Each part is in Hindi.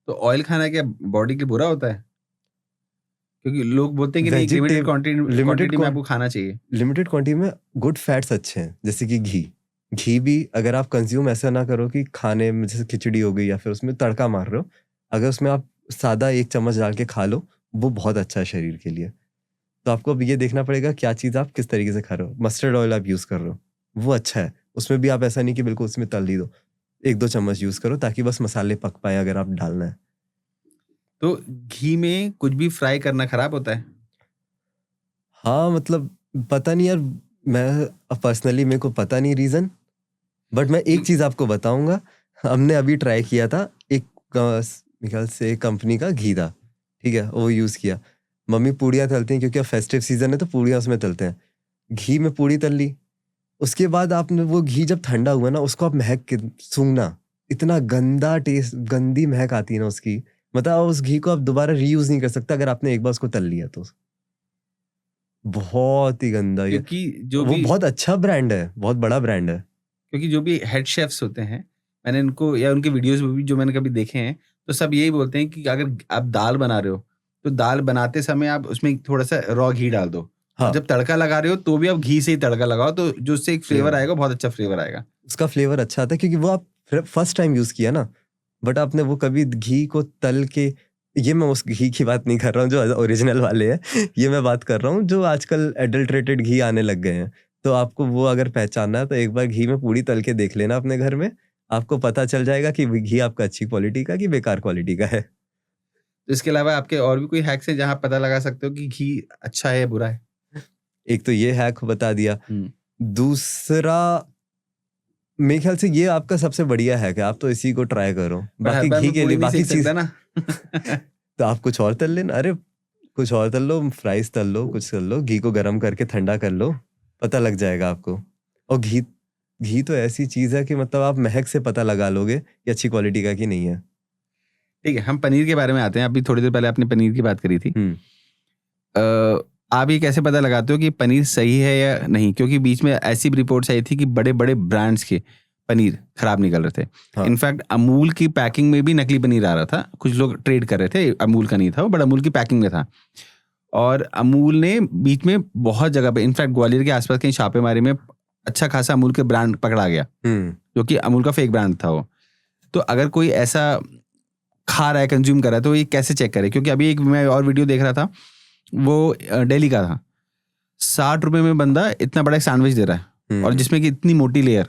तो ऑयल खाना क्या बॉडी के लिए बुरा होता है? क्योंकि लोग बोलते हैं कि नहीं, लिमिटेड क्वांटिटी में आपको खाना चाहिए। लिमिटेड क्वांटिटी में गुड फैट्स अच्छे हैं, जैसे कि घी भी अगर आप कंज्यूम ऐसा ना करो कि खाने में जैसे खिचड़ी हो गई या फिर उसमें तड़का मार रहे हो, अगर उसमें आप सादा 1 चम्मच डाल के खा लो, वो बहुत अच्छा है शरीर के लिए। तो आपको अब ये देखना पड़ेगा क्या चीज़ आप किस तरीके से खा रहे हो। मस्टर्ड ऑयल आप यूज़ कर रहे हो, वो अच्छा है, उसमें भी आप ऐसा नहीं कि बिल्कुल उसमें तल ही दो, 1-2 चम्मच यूज़ करो ताकि बस मसाले पक पाए अगर आप डालना है। तो घी में कुछ भी फ्राई करना खराब होता है? हाँ, मतलब पता नहीं यार, मैं पर्सनली मेरे को पता नहीं रीज़न, बट मैं एक चीज़ आपको बताऊंगा। हमने अभी ट्राई किया था एक मेरे ख्याल से कंपनी का घी था, ठीक है, वो यूज़ किया। मम्मी पूड़ियाँ तलती हैं क्योंकि अब फेस्टिव सीजन है तो पूड़ियाँ उसमें तलते हैं। घी में पूड़ी तल ली, उसके बाद आपने वो घी जब ठंडा हुआ ना, उसको आप महक के सूंघना, इतना गंदा टेस्ट, गंदी महक आती है ना उसकी। मतलब उस घी को आप दोबारा रीयूज नहीं कर सकता अगर आपने एक बार उसको तल लिया तो। बहुत ही गंदा ये। क्योंकि जो वो भी बहुत अच्छा ब्रांड है, बहुत बड़ा ब्रांड है। क्योंकि जो भी हेड शेफ्स होते हैं, मैंने उनको या उनके वीडियोस में भी जो मैंने कभी देखे हैं, तो सब यही बोलते हैं कि अगर आप दाल बना रहे हो, तो दाल बनाते समय आप उसमें थोड़ा-सा रॉ घी डाल दो। और हाँ, जब तड़का लगा रहे हो, तो भी आप घी से ही तड़का लगाओ, तो जो उससे एक फ्लेवर फ्लेवर आएगा, बहुत अच्छा फ्लेवर आएगा। उसका फ्लेवर अच्छा आता है क्योंकि वो आप फर्स्ट टाइम यूज किया ना, बट आपने वो कभी घी को तल के, ये मैं उस घी की बात नहीं कर रहा हूँ जो ओरिजिनल वाले हैं, ये मैं बात कर रहा हूँ जो आजकल एडल्ट्रेटेड घी आने लग गए हैं। तो आपको वो अगर पहचानना है तो एक बार घी में पूड़ी तल के देख लेना अपने घर में, आपको पता चल जाएगा कि घी आपका अच्छी क्वालिटी का कि बेकार क्वालिटी का है। तो इसके अलावा आपके और भी कोई हैक्स हैं, जहाँ आप पता लगा सकते हो कि घी अच्छा है या बुरा है? एक तो ये हैक बता दिया। हुँ। दूसरा, मेरे ख्याल से ये आपका सबसे बढ़िया हैक है, आप तो इसी को ट्राई करो। पर हर बाकी बार घी मैं के पूड़ी लिए नहीं बाकी सेक सकता चीज ना। तो आप कुछ और तल लेना। अरे कुछ और तल लो, फ्राइज तल लो, कुछ तल लो, घी को गर्म करके ठंडा कर लो, पता लग जाएगा आपको। और घी घी तो ऐसी चीज है कि मतलब आप महक से पता लगा लोगे कि अच्छी क्वालिटी का कि नहीं है। ठीक है, हम पनीर के बारे में आते हैं। अभी थोड़ी देर पहले आपने पनीर की बात करी थी। हम्म। अ, आप ये कैसे पता लगाते हो कि पनीर सही है या नहीं? क्योंकि बीच में ऐसी भी रिपोर्ट्स आई थी कि बड़े-बड़े ब्रांड्स के पनीर खराब निकल रहे थे। हाँ। इनफैक्ट अमूल की पैकिंग में भी नकली पनीर आ रहा था। कुछ लोग ट्रेड कर रहे थे, अमूल का नहीं था वो, बट अमूल की पैकिंग में था। और अमूल ने बीच में बहुत जगह पे, इनफैक्ट ग्वालियर के आस-पास कहीं छापेमारी में अच्छा खासा अमूल के ब्रांड पकड़ा गया, हम्म। जो कि अमूल का फेक ब्रांड था वो। तो अगर कोई ऐसा खा रहा है, कंज़्यूम कर रहा है, तो ये कैसे चेक करे? क्योंकि अभी एक मैं और वीडियो देख रहा था, वो दिल्ली का था। ₹60 में बंदा इतना बड़ा एक सैंडविच दे रहा है, और हम्म। जिसमें कि इतनी मोटी लेयर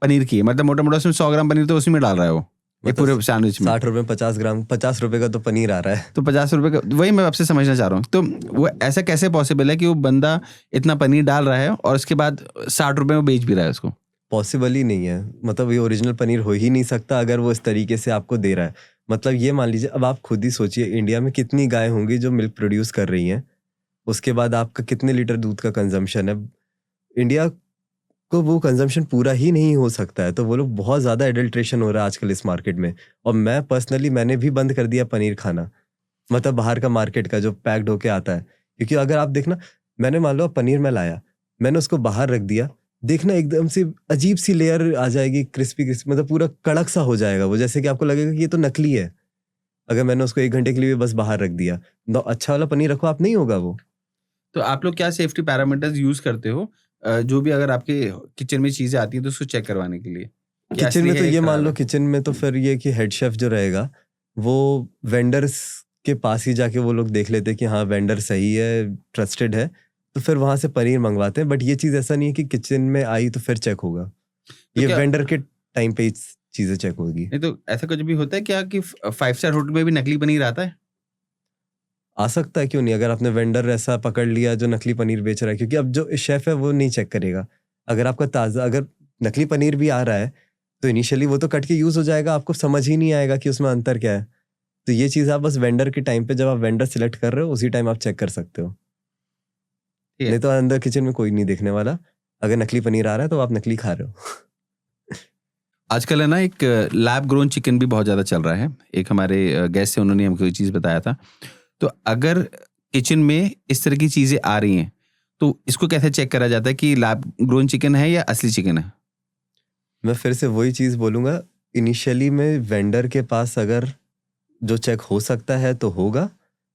पनीर की है, मतलब मोटा-मोटा उसमें 100 ग्राम पनीर तो उसी में डाल रहा है वो, एक मतलब पूरे सैंडविच में। 60 रुपए 50 ग्राम, 50 रुपए का तो पनीर आ रहा है। तो ₹50 का, वही मैं आपसे समझना चाह रहा हूँ। तो वो ऐसा कैसे पॉसिबल है कि वो बंदा इतना पनीर डाल रहा है और उसके बाद ₹60 में बेच भी रहा है उसको? पॉसिबल ही नहीं है, मतलब ये ओरिजिनल पनीर हो ही नहीं सकता अगर वो इस तरीके से आपको दे रहा है। मतलब ये मान लीजिए, अब आप खुद ही सोचिए इंडिया में कितनी गाय होंगी जो मिल्क प्रोड्यूस कर रही हैं, उसके बाद आपका कितने लीटर दूध का कंजम्पशन है। इंडिया को वो कंजम्पशन पूरा ही नहीं हो सकता है, तो वो लोग बहुत ज़्यादा एडल्ट्रेशन हो रहा है आजकल इस मार्केट में। और मैं पर्सनली मैंने भी बंद कर दिया पनीर खाना, मतलब बाहर का मार्केट का जो पैक्ड होके आता है। क्योंकि अगर आप देखना, मैंने मान लो पनीर में लाया, मैंने उसको बाहर रख दिया, देखना एकदम से अजीब सी लेयर आ जाएगी, क्रिस्पी क्रिस्पी, मतलब पूरा कड़क सा हो जाएगा वो, जैसे कि आपको लगेगा कि ये तो नकली है। अगर मैंने उसको 1 घंटे के लिए बस बाहर रख दिया, तो अच्छा वाला पनीर रखो आप, नहीं होगा वो। तो आप लोग क्या सेफ्टी पैरामीटर्स यूज़ करते हो, जो भी अगर आपके किचन में चीज़ें आती हैं तो उसको चेक करवाने के लिए? कि किचन असली में है तो या ये मान खराब लो, है? किचन में तो फिर ये कि हेड शेफ जो रहेगा वो वेंडर्स के पास ही जाके वो लोग देख लेते हैं कि हाँ वेंडर सही है, ट्रस्टेड है, तो फिर वहां से पनीर मंगवाते हैं। बट ये चीज़ ऐसा नहीं है कि किचन में आई तो फिर चेक होगा, तो ये क्या वेंडर के टाइम पे ही चीज़ें चेक होगी। नहीं, तो ऐसा कुछ भी होता है क्या कि 5 स्टार होटल में भी नकली पनीर आता है? आ सकता है, क्यों नहीं, अगर आपने वेंडर ऐसा पकड़ लिया जो नकली पनीर बेच रहा है, क्योंकि अब जो शेफ है वो नहीं चेक करेगा। अगर आपका ताज़ा, अगर नकली पनीर भी आ रहा है तो इनिशियली वो तो कट के यूज़ हो जाएगा, आपको समझ ही नहीं आएगा कि उसमें अंतर क्या है। तो ये चीज़ आप बस वेंडर के टाइम पे, जब आप वेंडर सिलेक्ट कर रहे हो उसी टाइम आप चेक कर सकते हो। ठीक नहीं है। तो अंदर किचन में कोई नहीं देखने वाला, अगर नकली पनीर आ रहा है तो आप नकली खा रहे हो। आजकल है ना, एक लैब ग्रोन चिकन भी बहुत ज़्यादा चल रहा है। एक हमारे गेस्ट से, उन्होंने हमको ये चीज़ बताया था। तो अगर किचन में इस तरह की चीज़ें आ रही हैं, तो इसको कैसे चेक करा जाता है कि लैब ग्रोन चिकन है या असली चिकन है? मैं फिर से वही चीज़ बोलूँगा, इनिशियली में वेंडर के पास अगर जो चेक हो सकता है तो होगा,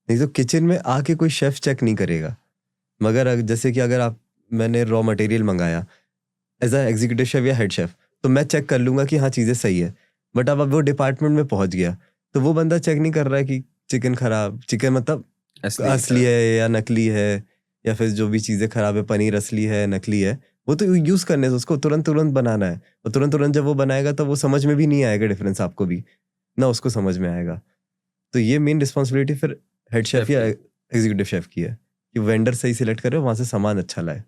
नहीं तो किचन में आके कोई शेफ चेक नहीं करेगा। मगर जैसे कि अगर मैंने रॉ मटेरियल मंगाया एज अ एग्जीक्यूटिव शेफ या हेड शेफ, तो मैं चेक कर लूंगा कि हाँ चीज़ें सही है। बट अब वो डिपार्टमेंट में पहुंच गया तो वो बंदा चेक नहीं कर रहा है कि चिकन खराब, चिकन मतलब असली है या नकली है, या फिर जो भी चीज़ें खराब है, पनीर असली है नकली है, वो तो यूज़ करने से उसको तुरंत बनाना है। और तुरंत जब वो बनाएगा तो वो समझ में भी नहीं आएगा डिफरेंस, आपको भी ना उसको समझ में आएगा। तो ये मेन रिस्पॉन्सिबिलिटी फिर हेड शेफ या एग्जीक्यूटिव शेफ की है कि वेंडर सही सिलेक्ट करे, वहाँ से सामान अच्छा लाए।